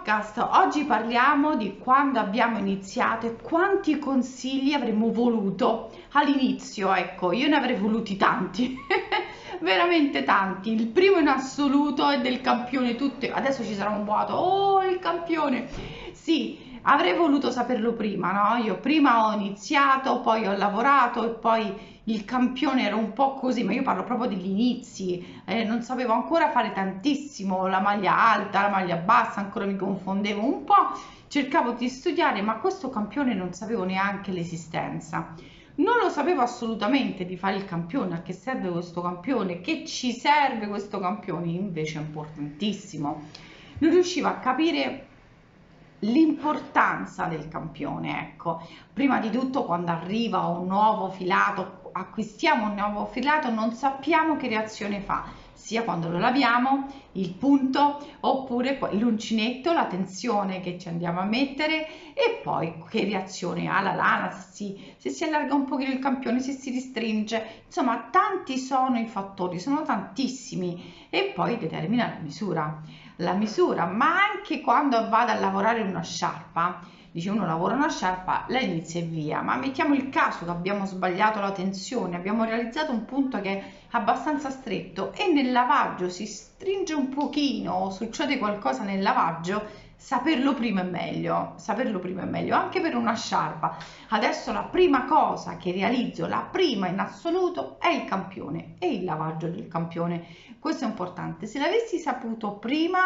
podcast. Oggi parliamo di quando abbiamo iniziato e quanti consigli avremmo voluto all'inizio. Ecco, io ne avrei voluti tanti, veramente tanti. Il primo in assoluto è del campione. Tutte adesso ci sarà un vuoto. Oh, il campione! Sì, avrei voluto saperlo prima, no? Io prima ho iniziato, poi ho lavorato e poi il campione era un po' così, ma io parlo proprio degli inizi, non sapevo ancora fare tantissimo, la maglia alta, la maglia bassa, ancora mi confondevo un po', cercavo di studiare, ma questo campione non sapevo neanche l'esistenza. Non lo sapevo assolutamente di fare il campione, a che serve questo campione, che ci serve questo campione, invece è importantissimo. Non riuscivo a capire l'importanza del campione, ecco. Prima di tutto, quando arriva un nuovo filato, acquistiamo un nuovo filato, non sappiamo che reazione fa, sia quando lo laviamo, il punto, oppure l'uncinetto, la tensione che ci andiamo a mettere, e poi che reazione ha la lana, se si allarga un pochino il campione, se si ristringe, insomma tanti sono i fattori, sono tantissimi, e poi determina la misura, ma anche quando vado a lavorare una sciarpa, dice uno lavora una sciarpa, la inizia e via, ma mettiamo il caso che abbiamo sbagliato la tensione, abbiamo realizzato un punto che è abbastanza stretto e nel lavaggio si stringe un pochino o succede qualcosa nel lavaggio, saperlo prima è meglio anche per una sciarpa. Adesso la prima cosa che realizzo, la prima in assoluto, è il campione e il lavaggio del campione. Questo è importante. Se l'avessi saputo prima,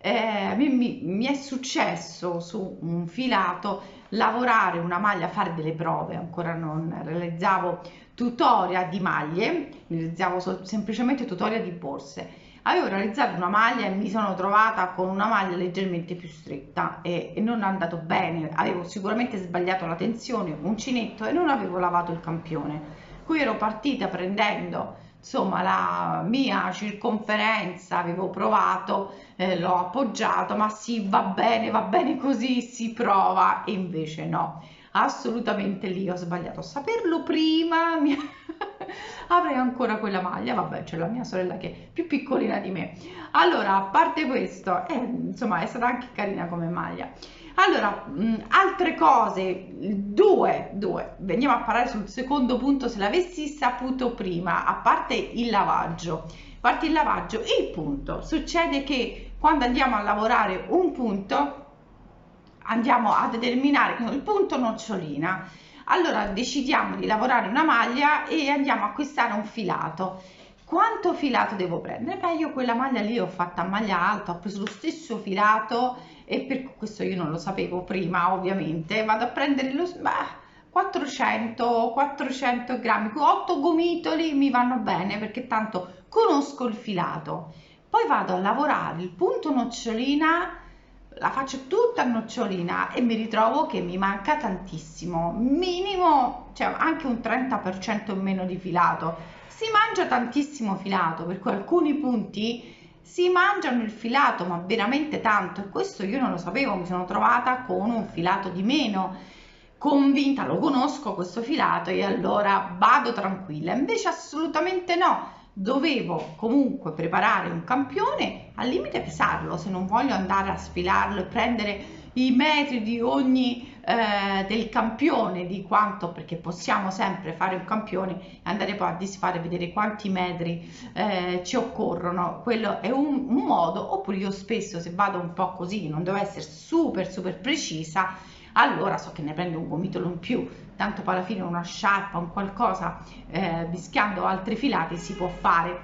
mi è successo su un filato lavorare una maglia, fare delle prove, ancora non realizzavo tutorial di maglie, realizzavo semplicemente tutorial di borse. Avevo realizzato una maglia e mi sono trovata con una maglia leggermente più stretta e non è andato bene, avevo sicuramente sbagliato la tensione, uncinetto, e non avevo lavato il campione. Qui ero partita prendendo insomma la mia circonferenza, avevo provato, l'ho appoggiato, ma sì, va bene così, si prova, e invece no, assolutamente lì ho sbagliato. A saperlo prima avrei ancora quella maglia. Vabbè, c'è la mia sorella che è più piccolina di me. Allora, a parte questo, insomma è stata anche carina come maglia. Allora, altre cose, veniamo a parlare sul secondo punto. Se l'avessi saputo prima, a parte il lavaggio, il punto, succede che quando andiamo a lavorare un punto, andiamo a determinare il punto nocciolina. Allora decidiamo di lavorare una maglia e andiamo a acquistare un filato. Quanto filato devo prendere? Beh, io quella maglia lì ho fatta a maglia alta, ho preso lo stesso filato, e per questo io non lo sapevo prima, ovviamente. Vado a prendere 400 grammi, 8 gomitoli mi vanno bene, perché tanto conosco il filato. Poi vado a lavorare il punto nocciolina, la faccio tutta a nocciolina e mi ritrovo che mi manca tantissimo, minimo, cioè anche un 30% in meno di filato. Si mangia tantissimo filato, per cui alcuni punti si mangiano il filato, ma veramente tanto, e questo io non lo sapevo, mi sono trovata con un filato di meno, convinta, lo conosco questo filato e allora vado tranquilla. Invece assolutamente no, dovevo comunque preparare un campione, al limite pesarlo, se non voglio andare a sfilarlo e prendere i metri di ogni del campione, di quanto, perché possiamo sempre fare un campione e andare poi a disfare, vedere quanti metri ci occorrono. Quello è un modo. Oppure io spesso, se vado un po' così, non devo essere super precisa, allora so che ne prendo un gomitolo in più, tanto poi alla fine una sciarpa, un qualcosa, mischiando altri filati si può fare.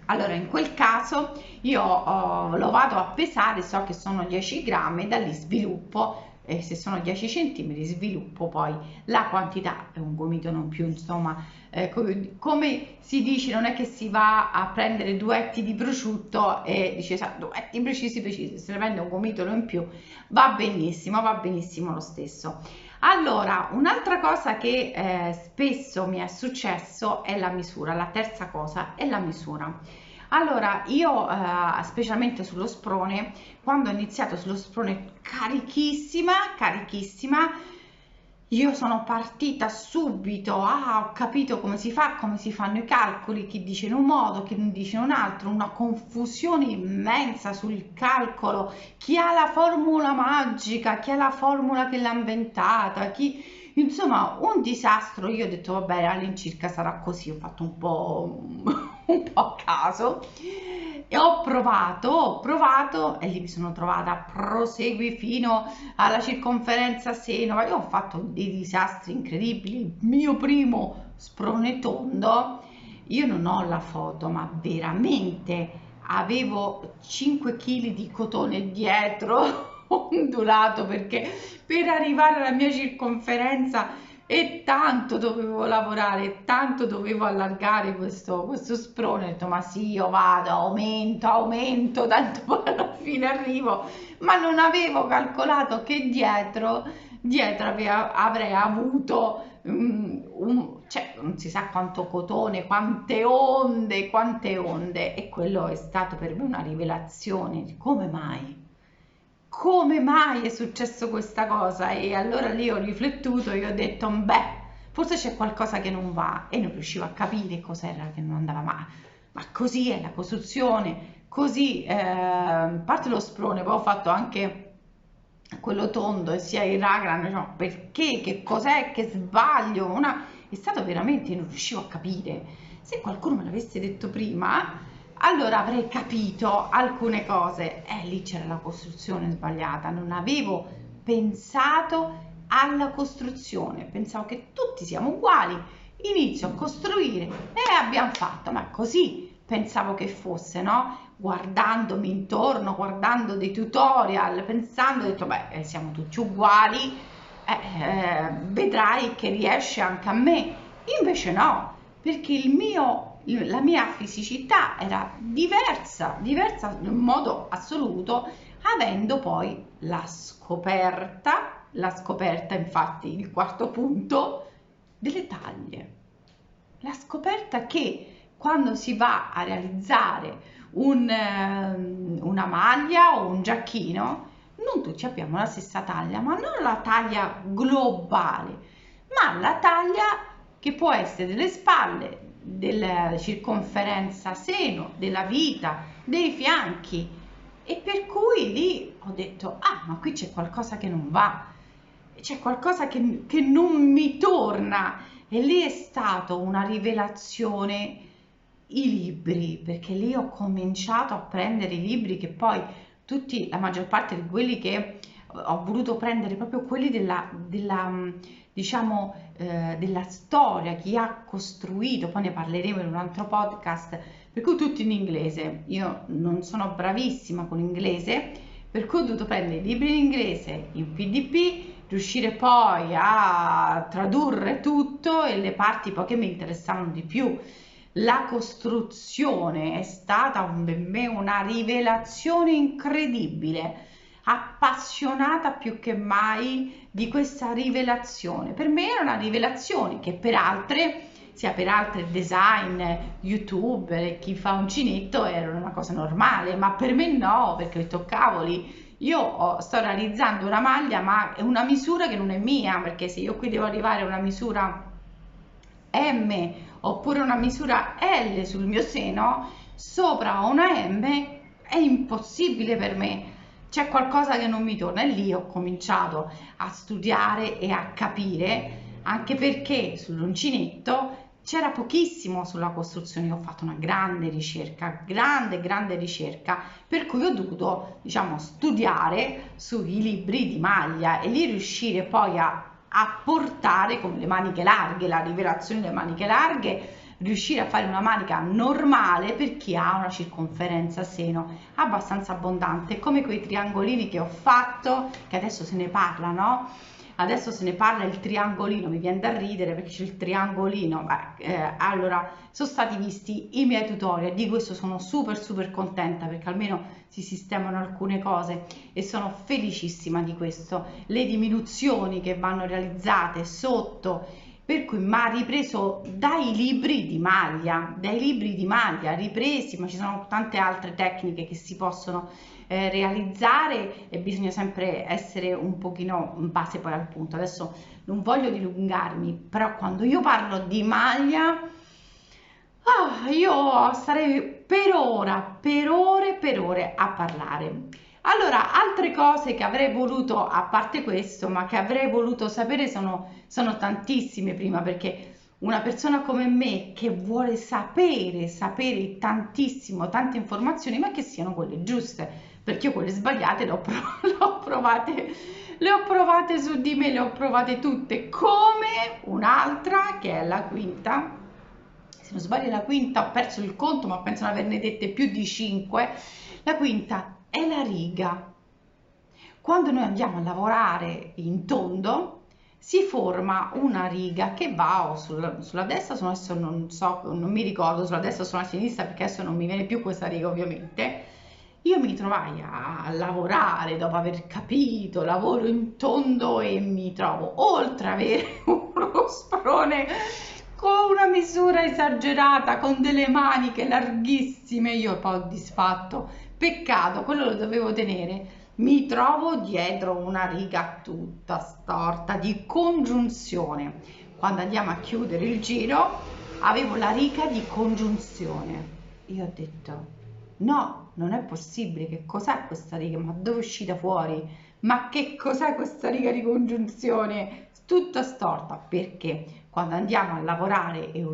Allora in quel caso io lo vado a pesare, so che sono 10 grammi e da lì sviluppo, e se sono 10 centimetri sviluppo poi la quantità, è un gomito non più, insomma, come si dice, non è che si va a prendere 2 etti di prosciutto e dice 2 etti precisi, se ne prende un gomitolo in più va benissimo lo stesso. Allora, un'altra cosa che spesso mi è successo è la misura. La terza cosa è la misura. Allora, io specialmente sullo sprone, quando ho iniziato sullo sprone carichissima, Io sono partita subito, ah, ho capito come si fa, come si fanno i calcoli, chi dice in un modo, chi dice in un altro, una confusione immensa sul calcolo, chi ha la formula magica, chi ha la formula che l'ha inventata, chi... Insomma, un disastro. Io ho detto, vabbè, all'incirca sarà così, ho fatto un po', un po' a caso e ho provato e lì mi sono trovata, prosegui fino alla circonferenza seno, ma io ho fatto dei disastri incredibili. Il mio primo sprone tondo, io non ho la foto, ma veramente avevo 5 kg di cotone dietro ondulato perché per arrivare alla mia circonferenza e tanto dovevo lavorare, tanto dovevo allargare questo sprone. Ho detto, ma sì, io vado, aumento, tanto poi alla fine arrivo, ma non avevo calcolato che dietro avrei avuto cioè, non si sa quanto cotone, quante onde, e quello è stato per me una rivelazione. Come mai? Come mai è successo questa cosa? E allora lì ho riflettuto e ho detto, beh, forse c'è qualcosa che non va, e non riuscivo a capire cos'era che non andava, ma così è la costruzione, così, parte lo sprone, poi ho fatto anche quello tondo e sia il raglan, diciamo, perché, che cos'è, che sbaglio, è stato veramente, non riuscivo a capire. Se qualcuno me l'avesse detto prima, allora avrei capito alcune cose. Lì c'era la costruzione sbagliata, non avevo pensato alla costruzione, pensavo che tutti siamo uguali, inizio a costruire e abbiamo fatto, ma così pensavo che fosse, no? Guardandomi intorno, guardando dei tutorial, pensando, ho detto, beh, siamo tutti uguali, vedrai che riesce anche a me. Invece no, perché la mia fisicità era diversa in modo assoluto, avendo poi la scoperta, infatti, il quarto punto, delle taglie. La scoperta che quando si va a realizzare una maglia o un giacchino, non tutti abbiamo la stessa taglia, ma non la taglia globale, ma la taglia che può essere delle spalle, della circonferenza seno, della vita, dei fianchi. E per cui lì ho detto, ah, ma qui c'è qualcosa che non va, c'è qualcosa che non mi torna. E lì è stato una rivelazione, i libri, perché lì ho cominciato a prendere i libri che poi tutti, la maggior parte di quelli che ho voluto prendere, proprio quelli diciamo, della storia, chi ha costruito, poi ne parleremo in un altro podcast, per cui tutti in inglese. Io non sono bravissima con l'inglese, per cui ho dovuto prendere i libri in inglese, in PDP, riuscire poi a tradurre tutto e le parti poi che mi interessavano di più. La costruzione è stata per me una rivelazione incredibile, appassionata più che mai di questa rivelazione. Per me era una rivelazione che per altre, sia per altre design, youtuber, chi fa uncinetto era una cosa normale, ma per me no, perché ho detto cavoli, io sto realizzando una maglia, ma è una misura che non è mia, perché se io qui devo arrivare a una misura M oppure una misura L sul mio seno, sopra una M è impossibile per me. C'è qualcosa che non mi torna, e lì ho cominciato a studiare e a capire, anche perché sull'uncinetto c'era pochissimo sulla costruzione. Io ho fatto una grande ricerca, grande ricerca, per cui ho dovuto, diciamo, studiare sui libri di maglia e lì riuscire poi a portare con le maniche larghe, la rivelazione delle maniche larghe, riuscire a fare una manica normale per chi ha una circonferenza seno abbastanza abbondante, come quei triangolini che ho fatto, che adesso se ne parla, no? Adesso se ne parla, il triangolino, mi viene da ridere perché c'è il triangolino. Allora, sono stati visti i miei tutorial, di questo sono super contenta, perché almeno si sistemano alcune cose e sono felicissima di questo. Le diminuzioni che vanno realizzate sotto per cui ma ripreso dai libri di maglia, ripresi, ma ci sono tante altre tecniche che si possono realizzare e bisogna sempre essere un pochino in base poi al punto. Adesso non voglio dilungarmi, però quando io parlo di maglia, io starei per ore a parlare. Allora, altre cose che avrei voluto, a parte questo, ma che avrei voluto sapere sono tantissime prima, perché una persona come me che vuole sapere tantissimo, tante informazioni, ma che siano quelle giuste, perché io quelle sbagliate le ho provate su di me, le ho provate tutte, come un'altra che è la quinta. Se non sbaglio è la quinta, ho perso il conto, ma penso di averne dette più di 5. La quinta è la riga. Quando noi andiamo a lavorare in tondo, si forma una riga che va o sulla destra, adesso non so, non mi ricordo, sulla destra o sulla sinistra, perché adesso non mi viene più questa riga ovviamente. Io mi trovai a lavorare dopo aver capito, lavoro in tondo e mi trovo, oltre ad avere uno sprone con una misura esagerata, con delle maniche larghissime, io poi ho disfatto, peccato, quello lo dovevo tenere, mi trovo dietro una riga tutta storta di congiunzione. Quando andiamo a chiudere il giro avevo la riga di congiunzione. Io ho detto no, non è possibile, che cos'è questa riga? Ma dove è uscita fuori? Ma che cos'è questa riga di congiunzione? Tutta storta, perché quando andiamo a lavorare e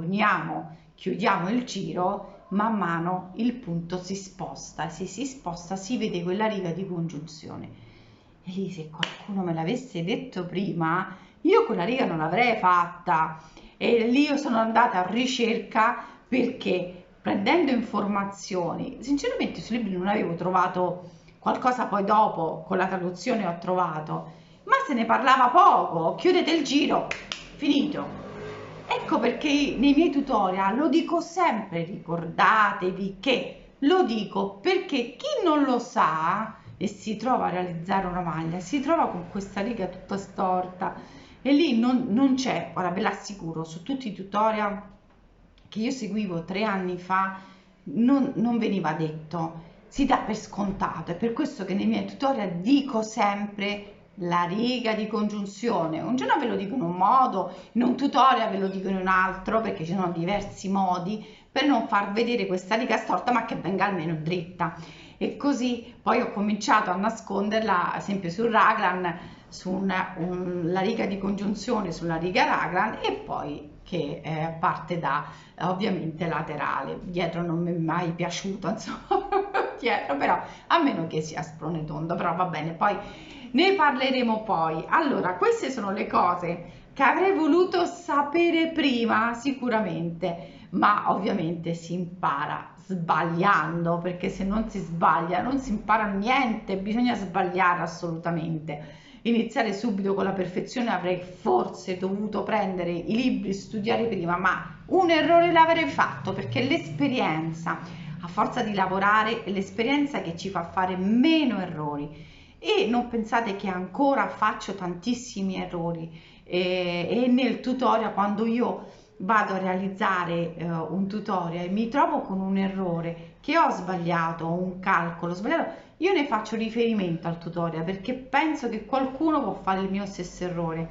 chiudiamo il giro, man mano il punto si sposta, e se si sposta si vede quella riga di congiunzione. E lì, se qualcuno me l'avesse detto prima, io quella riga non l'avrei fatta. E lì io sono andata a ricerca, perché prendendo informazioni, sinceramente sui libri non avevo trovato qualcosa, poi dopo con la traduzione ho trovato, ma se ne parlava poco. Chiudete il giro, finito. Ecco perché nei miei tutorial lo dico sempre, ricordatevi che lo dico perché chi non lo sa e si trova a realizzare una maglia, si trova con questa riga tutta storta e lì non c'è, ora ve l'assicuro, su tutti i tutorial che io seguivo 3 anni fa non veniva detto, si dà per scontato. È per questo che nei miei tutorial dico sempre la riga di congiunzione. Un giorno ve lo dico in un modo, in un tutorial ve lo dico in un altro, perché ci sono diversi modi per non far vedere questa riga storta, ma che venga almeno dritta. E così poi ho cominciato a nasconderla, ad esempio sul raglan, la riga di congiunzione sulla riga raglan, e poi che parte da ovviamente laterale. Dietro non mi è mai piaciuto, insomma, dietro, però a meno che sia sprone tondo, però va bene, poi ne parleremo poi. Allora, queste sono le cose che avrei voluto sapere prima, sicuramente, ma ovviamente si impara sbagliando, perché se non si sbaglia non si impara niente, bisogna sbagliare assolutamente. Iniziare subito con la perfezione, avrei forse dovuto prendere i libri, studiare prima, ma un errore l'avrei fatto, perché l'esperienza, a forza di lavorare, è l'esperienza che ci fa fare meno errori. E non pensate che ancora faccio tantissimi errori, e nel tutorial, quando io vado a realizzare un tutorial e mi trovo con un errore che ho sbagliato, un calcolo sbagliato, io ne faccio riferimento al tutorial, perché penso che qualcuno può fare il mio stesso errore.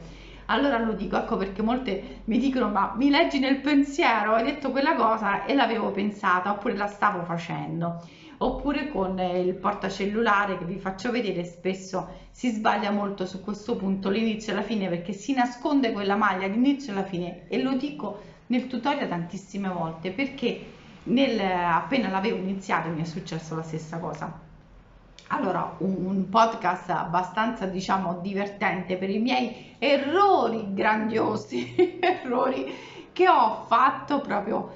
Allora lo dico, ecco perché molte mi dicono: ma mi leggi nel pensiero, hai detto quella cosa e l'avevo pensata, oppure la stavo facendo. Oppure con il portacellulare che vi faccio vedere, spesso si sbaglia molto su questo punto, l'inizio e la fine, perché si nasconde quella maglia all'inizio e alla fine, e lo dico nel tutorial tantissime volte, perché appena l'avevo iniziato mi è successo la stessa cosa. Allora, un podcast abbastanza, diciamo, divertente per i miei errori grandiosi, errori che ho fatto proprio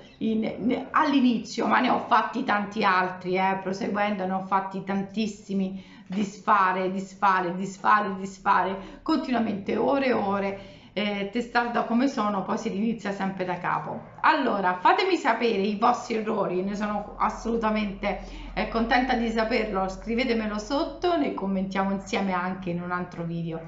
all'inizio, ma ne ho fatti tanti altri, proseguendo ne ho fatti tantissimi, disfare, continuamente, ore e ore, testarda come sono, poi si inizia sempre da capo. Allora, fatemi sapere i vostri errori, ne sono assolutamente contenta di saperlo, scrivetemelo sotto, ne commentiamo insieme anche in un altro video.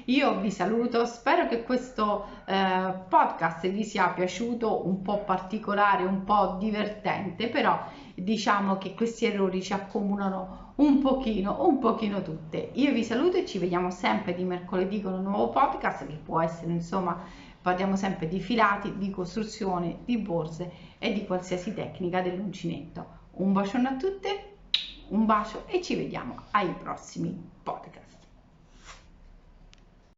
Io vi saluto, spero che questo podcast vi sia piaciuto, un po' particolare, un po' divertente, però diciamo che questi errori ci accomunano un pochino tutte. Io vi saluto e ci vediamo sempre di mercoledì con un nuovo podcast che può essere, insomma, parliamo sempre di filati, di costruzione, di borse e di qualsiasi tecnica dell'uncinetto. Un bacione a tutte, un bacio e ci vediamo ai prossimi podcast.